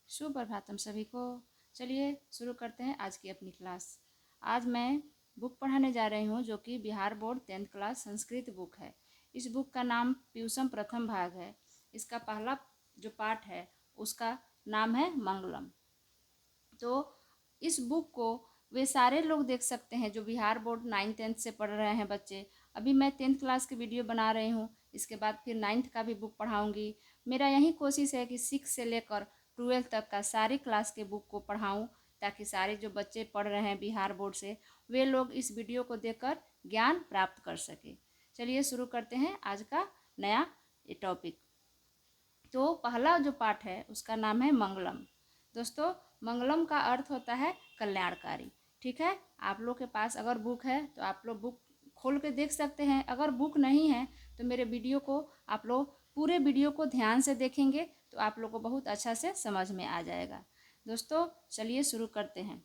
सुप्रभातम सभी को। चलिए शुरू करते हैं आज की अपनी क्लास। आज मैं बुक पढ़ाने जा रही हूँ जो कि Bihar board 10th class Sanskrit book है। इस बुक का नाम प्यूसम प्रथम भाग है। इसका पहला जो पाठ है उसका नाम है मंगलम। तो इस बुक को वे सारे लोग देख सकते हैं जो बिहार बोर्ड 9th-10th से पढ़ रहे हैं बच्चे। अभी मैं 10th क्लास की वीडियो बना रही हूँ, इसके बाद फिर 9th का भी बुक पढ़ाऊँगी। मेरा यही कोशिश है कि 6 से लेकर 12 तक का सारी क्लास के बुक को पढ़ाऊँ, ताकि सारे जो बच्चे पढ़ रहे हैं बिहार बोर्ड से वे लोग इस वीडियो को देखकर ज्ञान प्राप्त कर सके। चलिए शुरू करते हैं आज का नया टॉपिक। तो पहला जो पाठ है उसका नाम है मंगलम। दोस्तों, मंगलम का अर्थ होता है कल्याणकारी। ठीक है, आप लोग के पास अगर बुक है तो आप लोग बुक खोल के देख सकते हैं। अगर बुक नहीं है तो मेरे वीडियो को आप लोग पूरे वीडियो को ध्यान से देखेंगे तो आप लोग को बहुत अच्छा से समझ में आ जाएगा। दोस्तों चलिए शुरू करते हैं।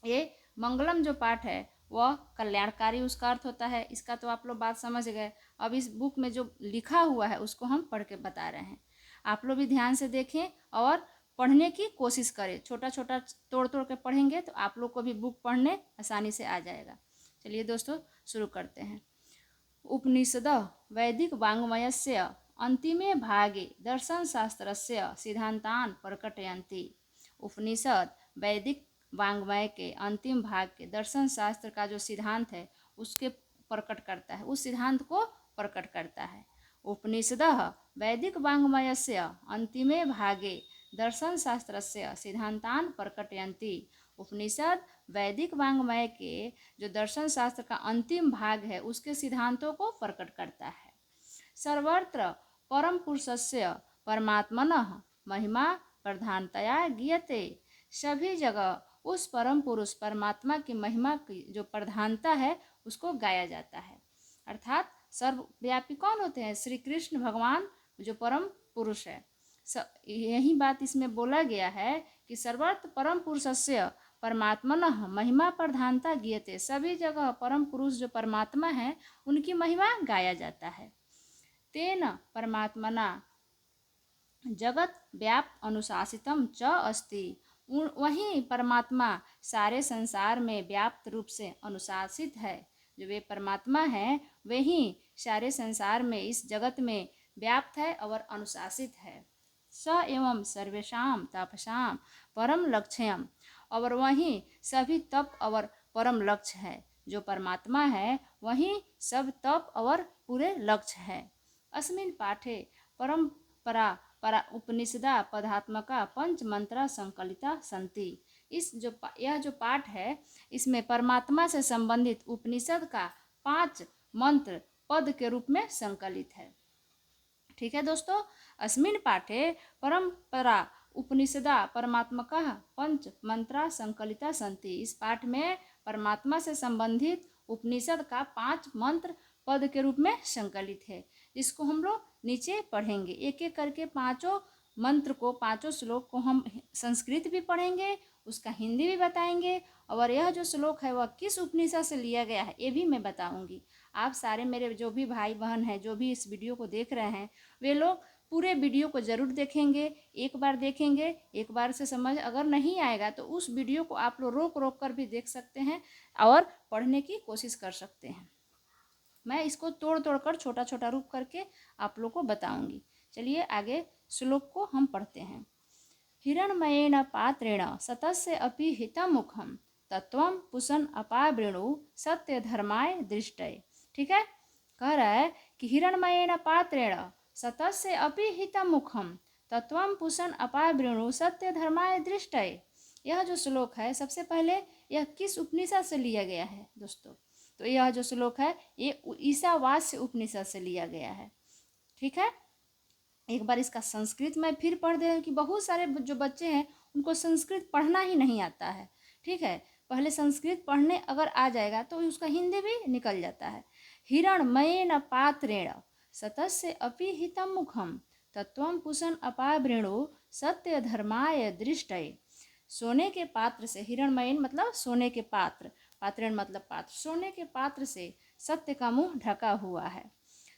ये मंगलम जो पाठ है वह कल्याणकारी उसका अर्थ होता है। इसका तो आप लोग बात समझ गए। अब इस बुक में जो लिखा हुआ है उसको हम पढ़ के बता रहे हैं। आप लोग भी ध्यान से देखें और पढ़ने की कोशिश करें। छोटा छोटा तोड़ तोड़ के पढ़ेंगे तो आप लोग को भी बुक पढ़ने आसानी से आ जाएगा। चलिए दोस्तों शुरू करते हैं। उपनिषदः वैदिक वाङ्मयस्य अन्तिमे भागे दर्शनशास्त्रस्य सिद्धान्तान् प्रकटयन्ति। उपनिषद वैदिक वाङ्मय के अंतिम भाग के दर्शन शास्त्र का जो सिद्धांत है उसके प्रकट करता है, उस सिद्धांत को प्रकट करता है। उपनिषदः वैदिक वाङ्मयस्य अन्तिमे भागे दर्शन शास्त्रस्य सिद्धान्तान् प्रकटयन्ति। उपनिषद वैदिक वाङ्मय के जो दर्शन शास्त्र का अंतिम भाग है उसके सिद्धांतों को प्रकट करता है। सर्वत्र परम पुरुषस्य परमात्मनः महिमा प्रधानतया गीयते। सभी जगह उस परम पुरुष परमात्मा की महिमा की जो प्रधानता है उसको गाया जाता है। अर्थात सर्वव्यापी कौन होते हैं? श्री कृष्ण भगवान जो परम पुरुष है। यही बात इसमें बोला गया है कि सर्वत्र परम पुरुषस्य परमात्मनः महिमा प्रधानता गीयते। सभी जगह परम पुरुष जो परमात्मा है उनकी महिमा गाया जाता है। तेन परमात्मना जगत व्याप्त अनुशासितम च अस्ति। वहीं परमात्मा सारे संसार में व्याप्त रूप से अनुशासित है। जो वे परमात्मा है वही सारे संसार में इस जगत में व्याप्त है और अनुशासित है। स एवं सर्वेषां तापसां परम लक्ष्यम, और वहीं सभी तप और परम लक्ष्य है। जो परमात्मा है वहीं सब तप और पूरे लक्ष्य है। अस्मिन् पाठे परंपरा परा उपनिषदा पदात्मका पंच मंत्रा संकलिता संति। यह जो पाठ है इसमें परमात्मा से संबंधित उपनिषद का 5 मंत्र पद के रूप में संकलित है। ठीक है दोस्तों, अस्मिन् पाठे परंपरा उपनिषदा परमात्मका पंच मंत्रा संकलिता संति। इस पाठ में परमात्मा से संबंधित उपनिषद का 5 मंत्र पद के रूप में संकलित है, जिसको हम लोग नीचे पढ़ेंगे। एक एक करके 5 मंत्र को, 5 श्लोक को हम संस्कृत भी पढ़ेंगे, उसका हिंदी भी बताएंगे, और यह जो श्लोक है वह किस उपनिषद से लिया गया है ये भी मैं बताऊंगी। आप सारे मेरे जो भी भाई बहन हैं जो भी इस वीडियो को देख रहे हैं वे लोग पूरे वीडियो को ज़रूर देखेंगे। एक बार देखेंगे, एक बार से समझ अगर नहीं आएगा तो उस वीडियो को आप लोग रोक रोक कर भी देख सकते हैं और पढ़ने की कोशिश कर सकते हैं। मैं इसको तोड़ तोड़ कर छोटा छोटा रूप करके आप लोग को बताऊंगी। चलिए आगे श्लोक को हम पढ़ते हैं। हिरणमयेन पात्रेण सतस्य अपि हितमुखम तत्वं पुसन अपावृणु सत्य धर्माय दृष्टये। ठीक है, कह रहा है कि हिरणमयेन पात्रेण सतस्य अपि हितमुखम तत्वं पुसन अपावृणु सत्य धर्माय दृष्टये। यह जो श्लोक है सबसे पहले यह किस उपनिषद से लिया गया है दोस्तों? तो यह जो श्लोक है ये ईशावास्य उपनिषद से लिया गया है। ठीक है, एक बार इसका संस्कृत में फिर पढ़ दें कि बहुत सारे जो बच्चे हैं उनको संस्कृत पढ़ना ही नहीं आता है। ठीक है, पहले संस्कृत पढ़ने अगर आ जाएगा तो उसका हिंदी भी निकल जाता है। हिरणमयेन पात्रेण सतस्य अपि हितमुखम तत्वं पुसन अपावृणु सत्य धर्माय दृष्टये। सोने के पात्र से, हिरणमयेन मतलब सोने के पात्र, पात्रेण मतलब पात्र, सोने के पात्र से सत्य का मुंह ढका हुआ है।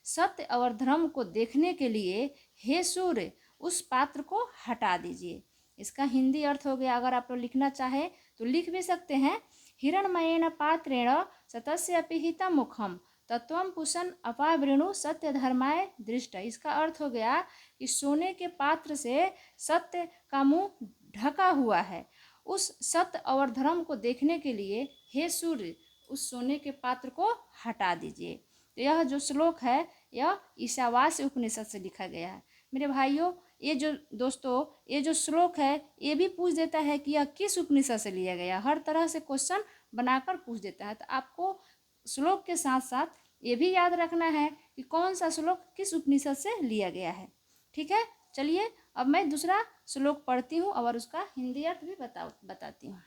सत्य और धर्म को देखने के लिए हे सूर्य उस पात्र को हटा दीजिए। इसका हिंदी अर्थ हो गया, अगर आप लोग लिखना चाहे तो लिख भी सकते हैं। हिरणमयेन पात्रेण सतस्य पिहिता मुखम तत्वम पुषन अपावृणु सत्य धर्माय दृष्ट। इसका अर्थ हो गया कि सोने के पात्र से सत्य का मुंह ढका हुआ है। उस सत्य और धर्म को देखने के लिए हे सूर्य उस सोने के पात्र को हटा दीजिए। तो यह जो श्लोक है यह ईशावास्य उपनिषद से लिखा गया है। मेरे भाइयों, ये जो दोस्तों ये जो श्लोक है ये भी पूछ देता है कि यह किस उपनिषद से लिया गया। हर तरह से क्वेश्चन बनाकर पूछ देता है। तो आपको श्लोक के साथ साथ ये भी याद रखना है कि कौन सा श्लोक किस उपनिषद से लिया गया है। ठीक है, चलिए अब मैं दूसरा श्लोक पढ़ती हूँ और उसका हिंदी अर्थ भी बताती हूँ।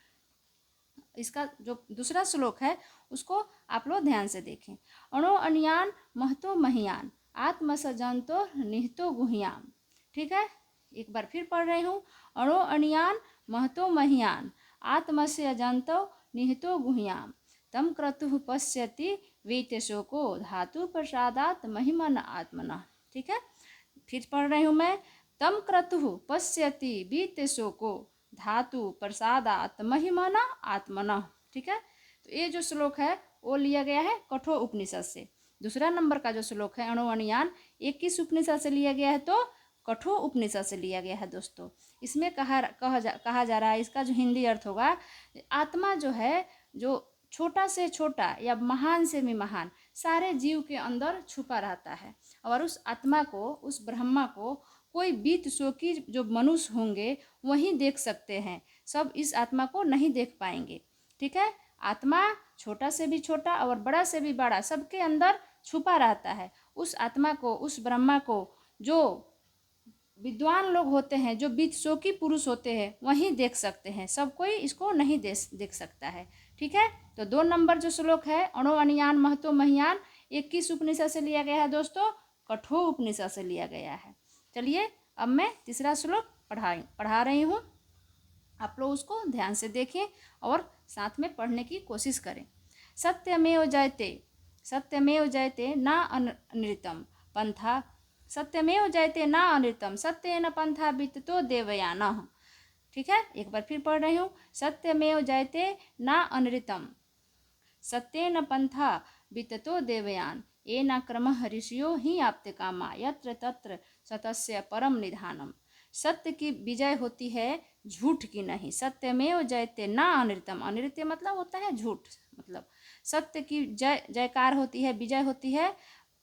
इसका जो दूसरा श्लोक है उसको आप लोग ध्यान से देखें। अणो अनियान महतो महियान आत्मसजंतो निहितो गुह्याम। ठीक है, एक बार फिर पढ़ रही हूँ। अणो अनियान महतो महियान आत्मस्य जंतो निहितो गुह्याम तम क्रतुः पश्यति वेतशोको धातु प्रसादात महिमन आत्मना। ठीक है, फिर पढ़ रही हूँ मैं। तम क्रतुः पश्यति वेतशोको धातु प्रसादात महिमना आत्मना। ठीक है, तो ये जो श्लोक है वो लिया गया है कठोर उपनिषद से। दूसरा नंबर का जो श्लोक है अणो अनियान ये किस उपनिषद से लिया गया है? तो कठोर उपनिषद से लिया गया है दोस्तों। इसमें कहा जा रहा है, इसका जो हिंदी अर्थ होगा, आत्मा जो है जो छोटा से छोटा या महान से भी महान सारे जीव के अंदर छुपा रहता है और उस आत्मा को उस ब्रह्मा को कोई बीत शोकी जो मनुष्य होंगे वही देख सकते हैं, सब इस आत्मा को नहीं देख पाएंगे। ठीक है, आत्मा छोटा से भी छोटा और बड़ा से भी बड़ा सबके अंदर छुपा रहता है। उस आत्मा को उस ब्रह्मा को जो विद्वान लोग होते हैं जो बीत शोकी पुरुष होते हैं वही देख सकते हैं, सब कोई इसको नहीं देख सकता है। ठीक है, तो 2 नंबर जो श्लोक है अणो अनियान महतो महियान ये किस उपनिषद से लिया गया है दोस्तों? कठोर उपनिषद से लिया गया है। चलिए अब मैं तीसरा श्लोक पढ़ा रही हूँ, आप लोग उसको ध्यान से देखें और साथ में पढ़ने की कोशिश करें। सत्यमेव जयते न अनृतम पंथा सत्यमेव जयते न अनृतम सत्येन पंथा विततो देवयानः। ठीक है, एक बार फिर पढ़ रही हूँ। सत्यमेव जयते न अनृतम सत्येन पंथा विततो देवयान येन क्रमः ऋषियो हि आप्ते कामा यत्र तत्र सतस्य परम निधानम। सत्य की विजय होती है झूठ की नहीं। सत्यमेव जयते न अनृतम, अनृत्य मतलब होता है झूठ, मतलब सत्य की जयकार होती है, विजय होती है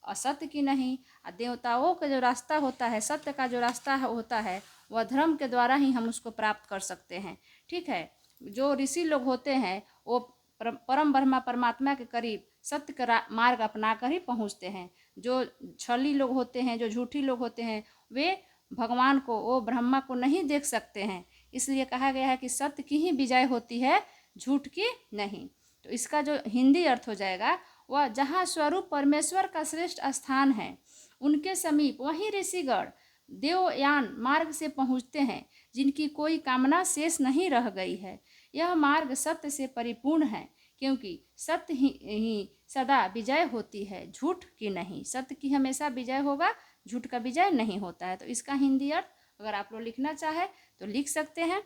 असत्य की नहीं। देवताओं का जो रास्ता होता है, सत्य का जो रास्ता होता है वह धर्म के द्वारा ही हम उसको प्राप्त कर सकते हैं। ठीक है, जो ऋषि लोग होते हैं वो परम ब्रह्मा परमात्मा के करीब सत्य का मार्ग अपना कर ही पहुँचते हैं। जो छली लोग होते हैं, जो झूठी लोग होते हैं, वे भगवान को, वो ब्रह्मा को नहीं देख सकते हैं। इसलिए कहा गया है कि सत्य की ही विजय होती है, झूठ की नहीं। तो इसका जो हिंदी अर्थ हो जाएगा वह जहाँ स्वरूप परमेश्वर का श्रेष्ठ स्थान है उनके समीप वहीं ऋषिगण देवयान मार्ग से पहुँचते हैं जिनकी कोई कामना शेष नहीं रह गई है। यह मार्ग सत्य से परिपूर्ण है क्योंकि सत्य ही सदा विजय होती है, झूठ की नहीं। सत्य की हमेशा विजय होगा, झूठ का विजय नहीं होता है। तो इसका हिंदी अर्थ अगर आप लोग लिखना चाहे तो लिख सकते हैं।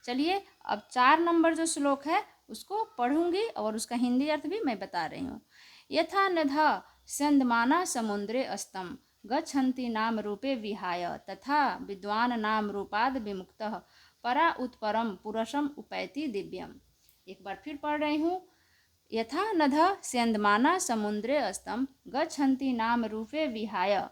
चलिए अब 4 नंबर जो श्लोक है उसको पढ़ूंगी और उसका हिंदी अर्थ भी मैं बता रही हूँ। यथा नधा स्यन्दमाना समुद्रे अस्तम गच्छन्ति नाम रूपे विहाय तथा विद्वान नाम रूपाद विमुक्तः परा उत्परम पुरुषम उपैति दिव्यम। एक बार फिर पढ़ रही हूँ। यथा नधा स्यन्दमाना समुद्रे अस्तम गच्छन्ति नाम रूपे विहाय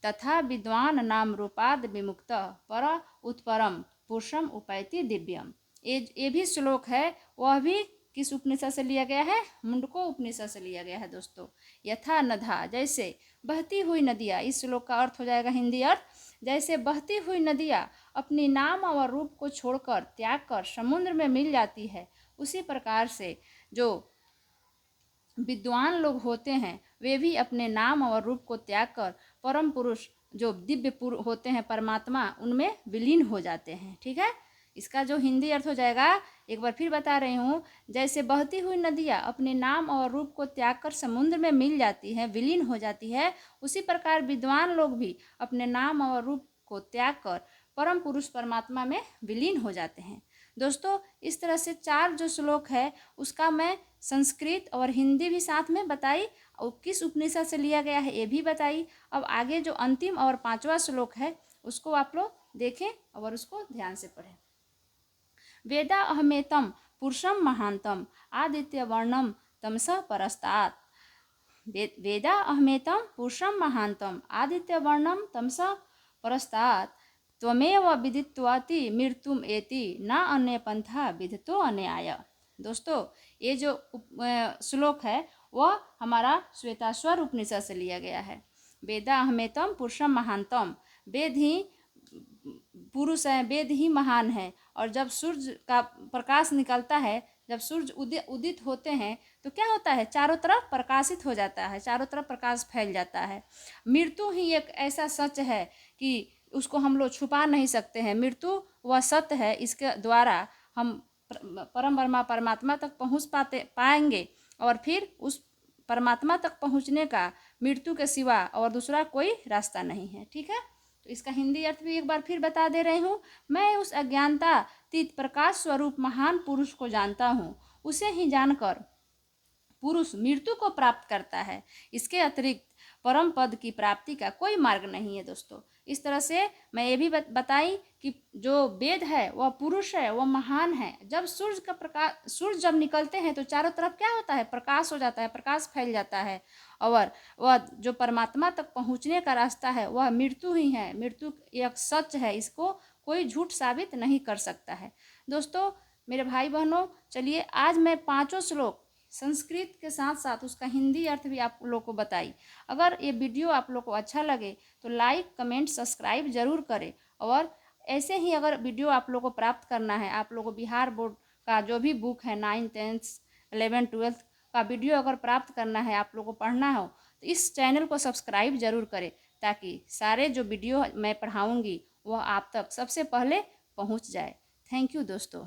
तथा विद्वान नाम रूपाद विमुक्तः परा उत्परम पुरुषम उपैति दिव्यम। ये भी श्लोक है, वह भी किस उपनिषद से लिया गया है? मुंडको उपनिषद से लिया गया है दोस्तों। यथा नधा जैसे बहती हुई नदियाँ, इस श्लोक का अर्थ हो जाएगा हिंदी अर्थ, जैसे बहती हुई नदियाँ अपनी नाम और रूप को छोड़कर त्याग कर समुद्र में मिल जाती है, उसी प्रकार से जो विद्वान लोग होते हैं वे भी अपने नाम और रूप को त्याग कर परम पुरुष जो दिव्य होते हैं परमात्मा उनमें विलीन हो जाते हैं। ठीक है, इसका जो हिंदी अर्थ हो जाएगा, एक बार फिर बता रही हूँ, जैसे बहती हुई नदियाँ अपने नाम और रूप को त्याग कर समुद्र में मिल जाती है, विलीन हो जाती है, उसी प्रकार विद्वान लोग भी अपने नाम और रूप को त्याग कर परम पुरुष परमात्मा में विलीन हो जाते हैं। दोस्तों, इस तरह से 4 जो श्लोक है उसका मैं संस्कृत और हिंदी भी साथ में बताई और किस उपनिषद से लिया गया है ये भी बताई। अब आगे जो अंतिम और 5वां श्लोक है उसको आप लोग देखें और उसको ध्यान से पढ़ें। वेदा अहमेतम पुरुषम महांतम आदित्य वर्णम तमसः परस्तात्। वेदा अहमेतम पुरुषम महांतम आदित्य वर्णम तमसः परस्तात् त्वमेव विदित्वाति मृत्युम एति न अन्य पंथा विदितो अन्याय। दोस्तों, ये जो श्लोक है वह हमारा श्वेताश्वर उपनिषद से लिया गया है। वेदा अहमेतम पुरुषम महांतम, वेद ही पुरुष है, वेद ही महान है। और जब सूर्य का प्रकाश निकलता है, जब सूर्य उदित होते हैं तो क्या होता है, चारों तरफ प्रकाशित हो जाता है, चारों तरफ प्रकाश फैल जाता है। मृत्यु ही एक ऐसा सच है कि उसको हम लोग छुपा नहीं सकते हैं। मृत्यु वह सत्य है, इसके द्वारा हम परम ब्रह्मा परमात्मा तक पहुँच पाएंगे और फिर उस परमात्मा तक पहुँचने का मृत्यु के सिवा और दूसरा कोई रास्ता नहीं है। ठीक है, तो इसका हिंदी अर्थ भी एक बार फिर बता दे रही हूँ। मैं उस अज्ञानतातीत प्रकाश स्वरूप महान पुरुष को जानता हूँ, उसे ही जानकर पुरुष मृत्यु को प्राप्त करता है। इसके अतिरिक्त परम पद की प्राप्ति का कोई मार्ग नहीं है। दोस्तों, इस तरह से मैं ये भी बताई कि जो वेद है वह पुरुष है, वह महान है। जब सूर्य जब निकलते हैं तो चारों तरफ क्या होता है, प्रकाश हो जाता है, प्रकाश फैल जाता है। और वह जो परमात्मा तक पहुँचने का रास्ता है वह मृत्यु ही है। मृत्यु एक सच है, इसको कोई झूठ साबित नहीं कर सकता है। दोस्तों, मेरे भाई बहनों, चलिए आज मैं 5 श्लोक संस्कृत के साथ साथ उसका हिंदी अर्थ भी आप लोग को बताई। अगर ये वीडियो आप लोग को अच्छा लगे तो लाइक कमेंट सब्सक्राइब जरूर करें। और ऐसे ही अगर वीडियो आप लोग को प्राप्त करना है, आप लोग को बिहार बोर्ड का जो भी बुक है 9th 10th 11th 12th का वीडियो अगर प्राप्त करना है, आप लोग को पढ़ना हो, तो इस चैनल को सब्सक्राइब जरूर करें ताकि सारे जो वीडियो मैं पढ़ाऊँगी वह आप तक सबसे पहले पहुँच जाए। थैंक यू दोस्तों।